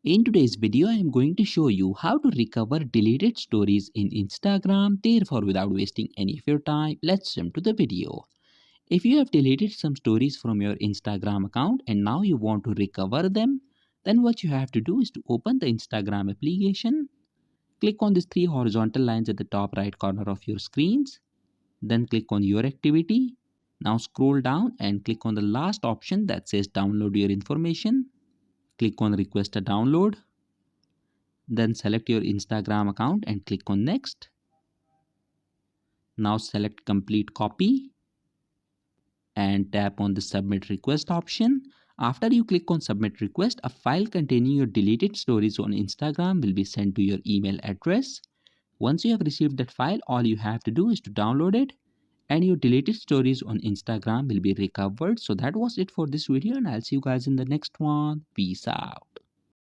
In today's video, I am going to show you how to recover deleted stories in Instagram. Therefore, without wasting any of your time, let's jump to the video. If you have deleted some stories from your Instagram account and now you want to recover them, then what you have to do is to open the Instagram application. Click on these three horizontal lines at the top right corner of your screens. Then click on your activity. Now scroll down and click on the last option that says download your information. Click on request a download. Then select your Instagram account and click on next. Now select complete copy and tap on the submit request option. After you click on submit request, a file containing your deleted stories on Instagram will be sent to your email address. Once you have received that file, all you have to do is to download it and your deleted stories on Instagram will be recovered. So that was it for this video and I'll see you guys in the next one. Peace out.